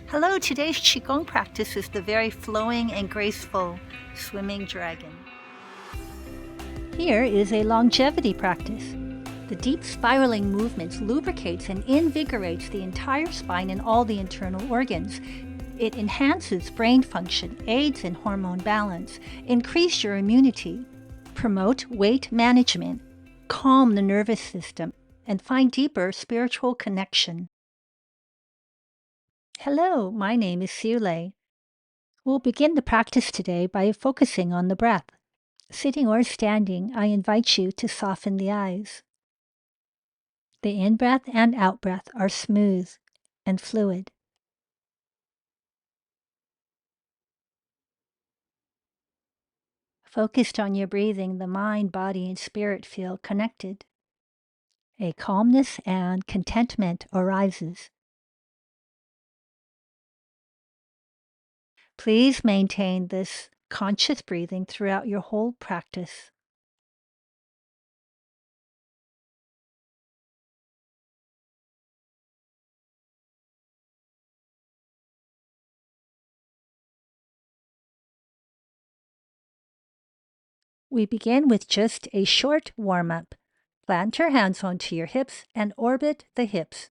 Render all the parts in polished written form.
Hello, today's Qigong practice is the very flowing and graceful swimming dragon. Here is a longevity practice. The deep spiraling movements lubricates and invigorates the entire spine and all the internal organs. It enhances brain function, aids in hormone balance, increase your immunity, promote weight management, calm the nervous system, and find deeper spiritual connection. Hello, my name is Siule. We'll begin the practice today by focusing on the breath. Sitting or standing, I invite you to soften the eyes. The in-breath and out-breath are smooth and fluid. Focused on your breathing, the mind, body, and spirit feel connected. A calmness and contentment arises. Please maintain this conscious breathing throughout your whole practice. We begin with just a short warm-up. Plant your hands onto your hips and orbit the hips.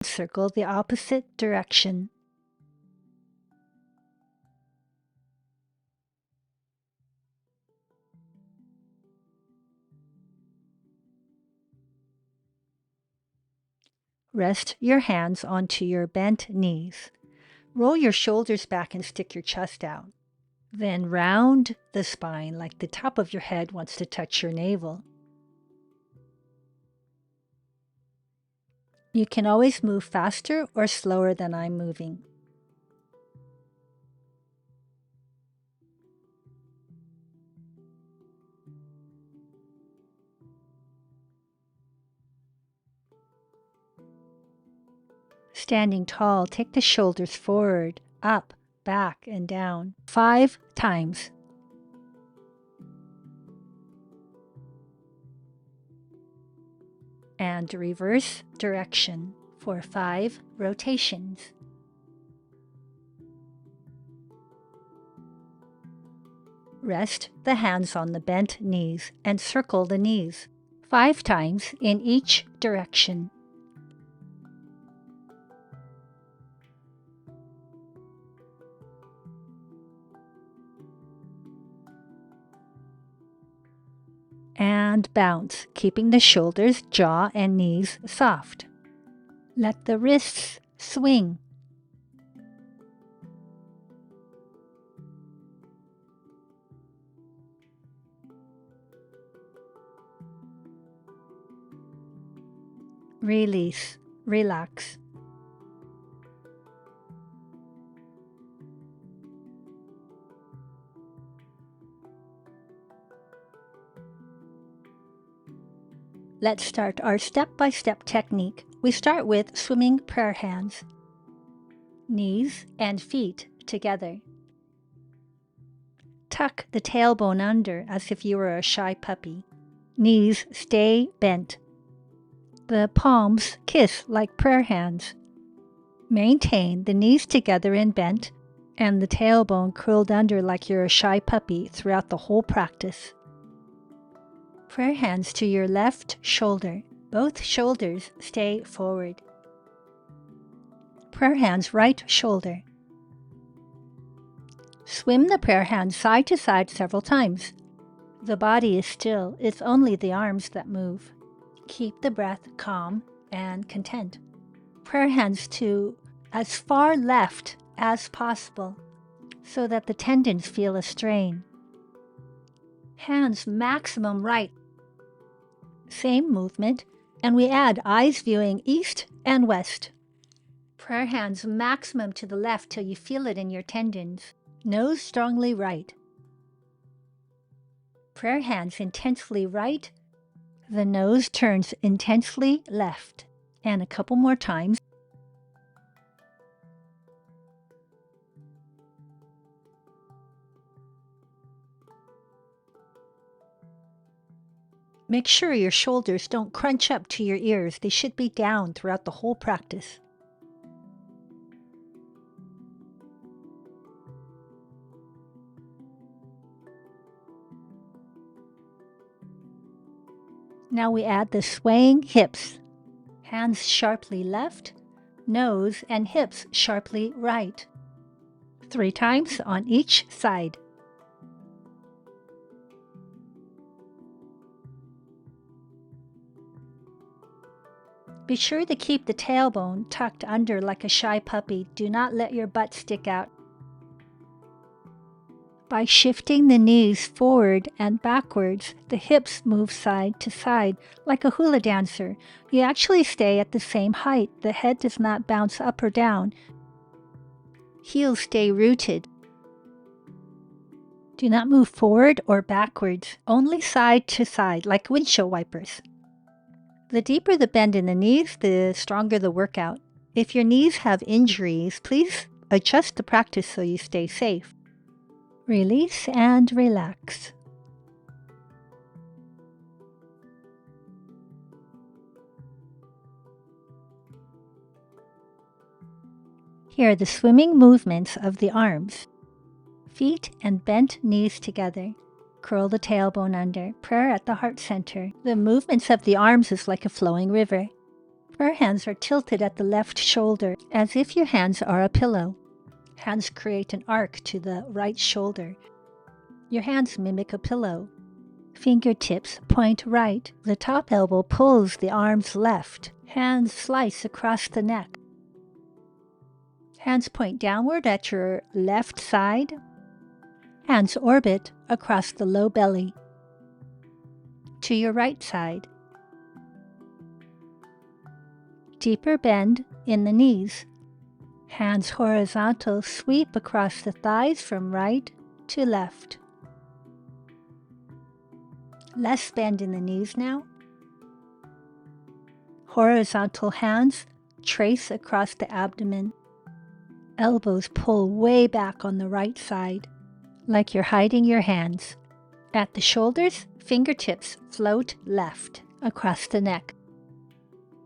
Circle the opposite direction. Rest your hands onto your bent knees. Roll your shoulders back and stick your chest out. Then round the spine like the top of your head wants to touch your navel. You can always move faster or slower than I'm moving. Standing tall, take the shoulders forward, up, back, and down 5 times. And reverse direction for 5 rotations. Rest the hands on the bent knees and circle the knees 5 times in each direction. And bounce, keeping the shoulders, jaw, and knees soft. Let the wrists swing. Release, relax. Let's start our step-by-step technique. We start with swimming prayer hands. Knees and feet together. Tuck the tailbone under as if you were a shy puppy. Knees stay bent. The palms kiss like prayer hands. Maintain the knees together and bent, and the tailbone curled under like you're a shy puppy throughout the whole practice. Prayer hands to your left shoulder. Both shoulders stay forward. Prayer hands right shoulder. Swim the prayer hands side to side several times. The body is still, it's only the arms that move. Keep the breath calm and content. Prayer hands to as far left as possible so that the tendons feel a strain. Hands maximum right. Same movement, and we add eyes viewing east and west. Prayer hands maximum to the left till you feel it in your tendons. Nose strongly right. Prayer hands intensely right. The nose turns intensely left. And a couple more times. Make sure your shoulders don't crunch up to your ears. They should be down throughout the whole practice. Now we add the swaying hips. Hands sharply left, nose and hips sharply right. 3 times on each side. Be sure to keep the tailbone tucked under like a shy puppy. Do not let your butt stick out. By shifting the knees forward and backwards, the hips move side to side like a hula dancer. You actually stay at the same height. The head does not bounce up or down. Heels stay rooted. Do not move forward or backwards, only side to side like windshield wipers. The deeper the bend in the knees, the stronger the workout. If your knees have injuries, please adjust the practice so you stay safe. Release and relax. Here are the swimming movements of the arms. Feet and bent knees together. Curl the tailbone under. Prayer at the heart center. The movements of the arms is like a flowing river. Prayer hands are tilted at the left shoulder as if your hands are a pillow. Hands create an arc to the right shoulder. Your hands mimic a pillow. Fingertips point right. The top elbow pulls the arms left. Hands slice across the neck. Hands point downward at your left side. Hands orbit across the low belly. To your right side. Deeper bend in the knees. Hands horizontal sweep across the thighs from right to left. Less bend in the knees now. Horizontal hands trace across the abdomen. Elbows pull way back on the right side, like you're hiding your hands. At the shoulders, fingertips float left across the neck.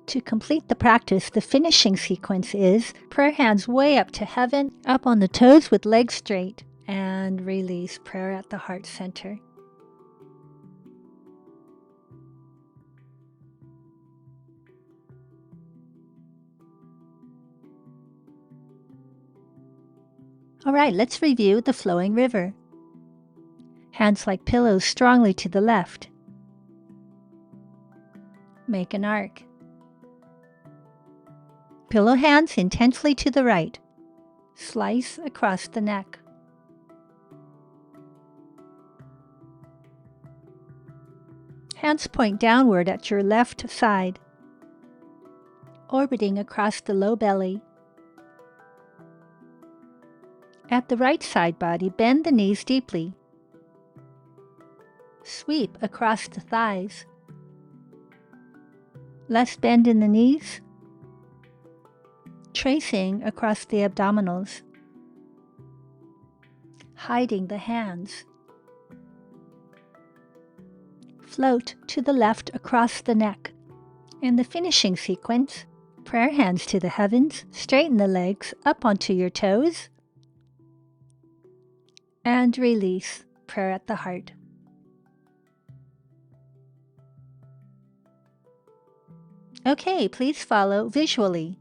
To complete the practice, the finishing sequence is prayer hands way up to heaven, up on the toes with legs straight, and release. Prayer at the heart center. All right, let's review the flowing river. Hands like pillows strongly to the left. Make an arc. Pillow hands intensely to the right. Slice across the neck. Hands point downward at your left side, orbiting across the low belly. At the right side body, bend the knees deeply. Sweep across the thighs. Less bend in the knees. Tracing across the abdominals. Hiding the hands. Float to the left across the neck. In the finishing sequence, prayer hands to the heavens, straighten the legs up onto your toes, and release. Prayer at the heart. Okay, please follow visually.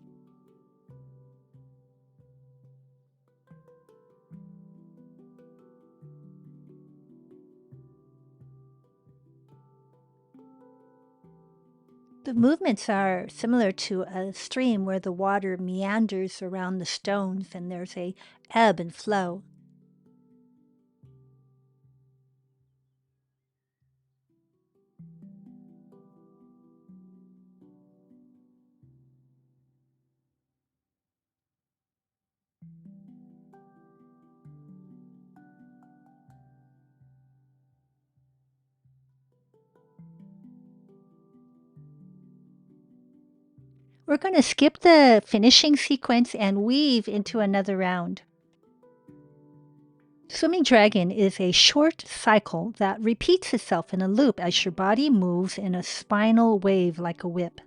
The movements are similar to a stream where the water meanders around the stones and there's a ebb and flow. We're going to skip the finishing sequence and weave into another round. Swimming dragon is a short cycle that repeats itself in a loop as your body moves in a spinal wave like a whip.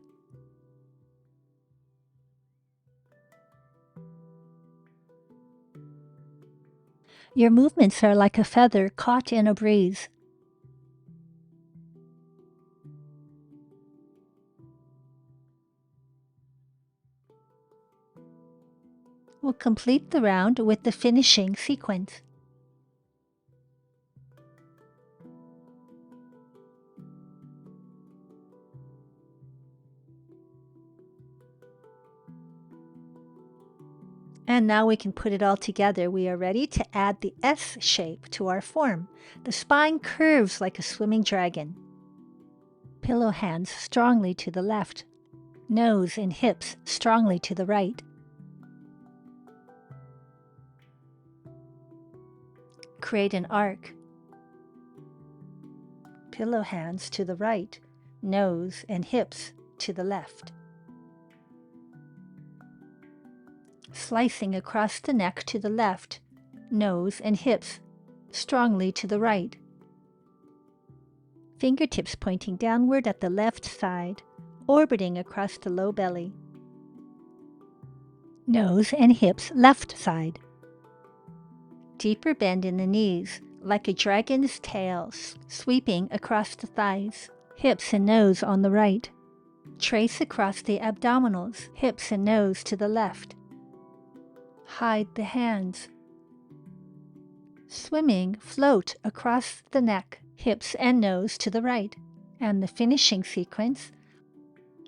Your movements are like a feather caught in a breeze. We'll complete the round with the finishing sequence. And now we can put it all together. We are ready to add the S shape to our form. The spine curves like a swimming dragon. Pillow hands strongly to the left. Nose and hips strongly to the right. Create an arc. Pillow hands to the right. Nose and hips to the left. Slicing across the neck to the left, nose and hips strongly to the right. Fingertips pointing downward at the left side, orbiting across the low belly. Nose and hips left side. Deeper bend in the knees, like a dragon's tail sweeping across the thighs. Hips and nose on the right. Trace across the abdominals, hips and nose to the left. Hide the hands. Swimming, float across the neck, hips and nose to the right. And the finishing sequence,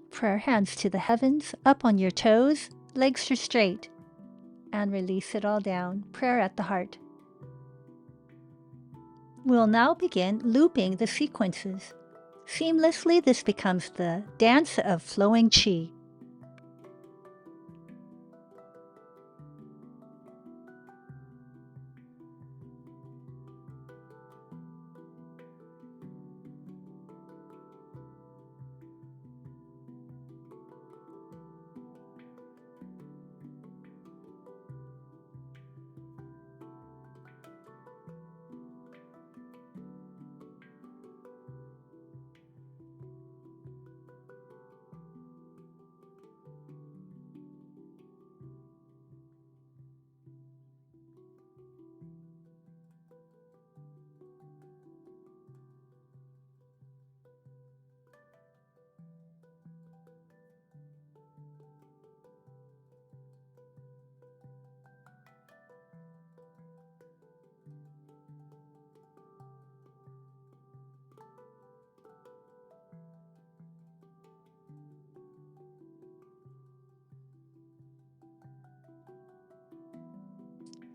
prayer hands to the heavens, up on your toes, legs are straight. And release it all down, prayer at the heart. We'll now begin looping the sequences. Seamlessly, this becomes the dance of flowing qi.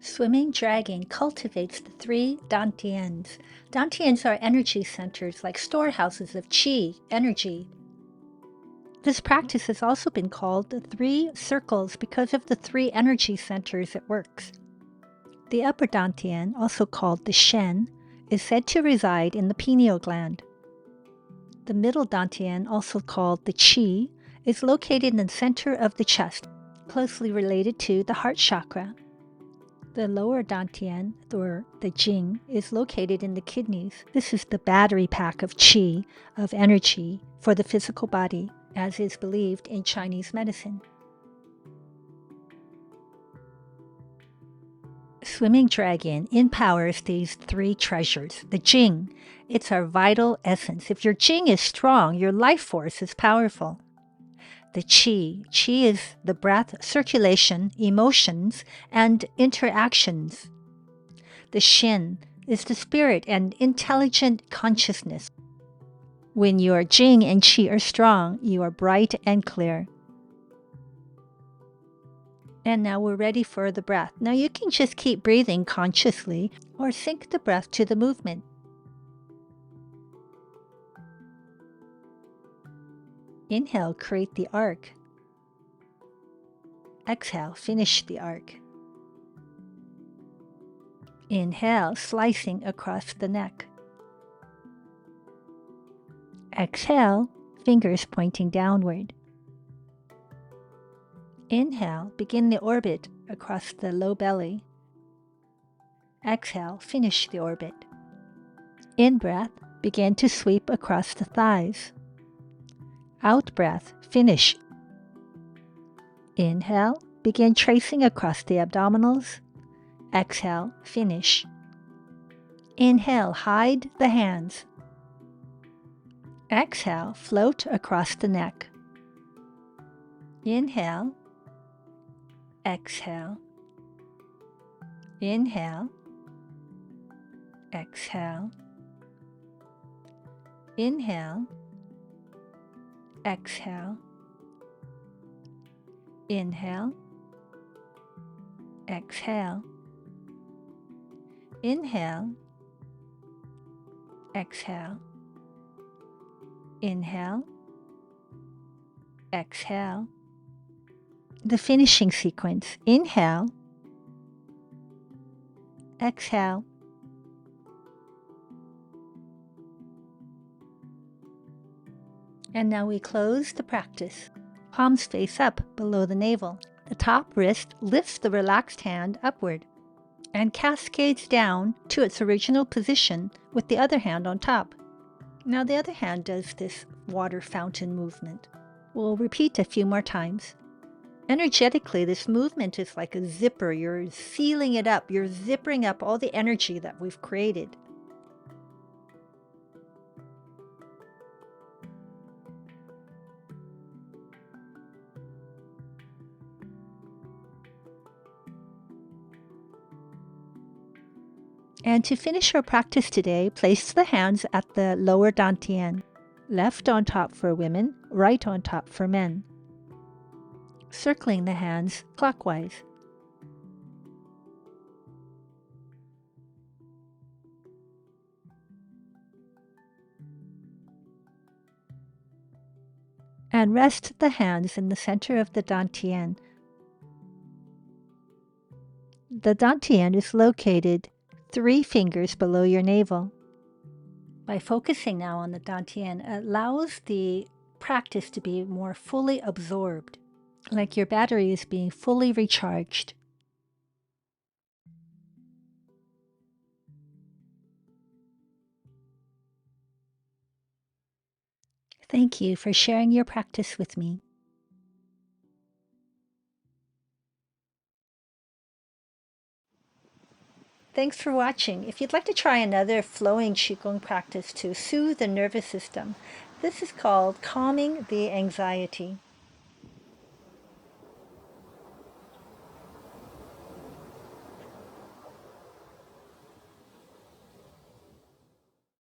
Swimming dragon cultivates the 3 Dantians. Dantians are energy centers like storehouses of qi, energy. This practice has also been called the 3 circles because of the 3 energy centers it works. The upper Dantian, also called the Shen, is said to reside in the pineal gland. The middle Dantian, also called the Qi, is located in the center of the chest, closely related to the heart chakra. The lower Dantian, or the Jing, is located in the kidneys. This is the battery pack of qi, of energy, for the physical body, as is believed in Chinese medicine. Swimming dragon empowers these 3 treasures. The Jing, it's our vital essence. If your Jing is strong, your life force is powerful. The qi. Qi is the breath, circulation, emotions, and interactions. The shen is the spirit and intelligent consciousness. When your jing and qi are strong, you are bright and clear. And now we're ready for the breath. Now you can just keep breathing consciously or sync the breath to the movement. Inhale, create the arc. Exhale, finish the arc. Inhale, slicing across the neck. Exhale, fingers pointing downward. Inhale, begin the orbit across the low belly. Exhale, finish the orbit. In-breath, begin to sweep across the thighs. Out-breath, finish. Inhale, begin tracing across the abdominals. Exhale, finish. Inhale, hide the hands. Exhale, float across the neck. Inhale, exhale, inhale, exhale, inhale, exhale, inhale, exhale, inhale, exhale, inhale, exhale. The finishing sequence. Inhale, exhale, and now we close the practice. Palms face up below the navel. The top wrist lifts the relaxed hand upward and cascades down to its original position with the other hand on top. Now the other hand does this water fountain movement. We'll repeat a few more times. Energetically, this movement is like a zipper. You're sealing it up. You're zippering up all the energy that we've created. And to finish our practice today, place the hands at the lower Dantian, left on top for women, right on top for men, circling the hands clockwise. And rest the hands in the center of the Dantian. The Dantian is located 3 fingers below your navel. By focusing now on the Dantian, it allows the practice to be more fully absorbed, like your battery is being fully recharged. Thank you for sharing your practice with me. Thanks for watching. If you'd like to try another flowing Qigong practice to soothe the nervous system, this is called calming the anxiety.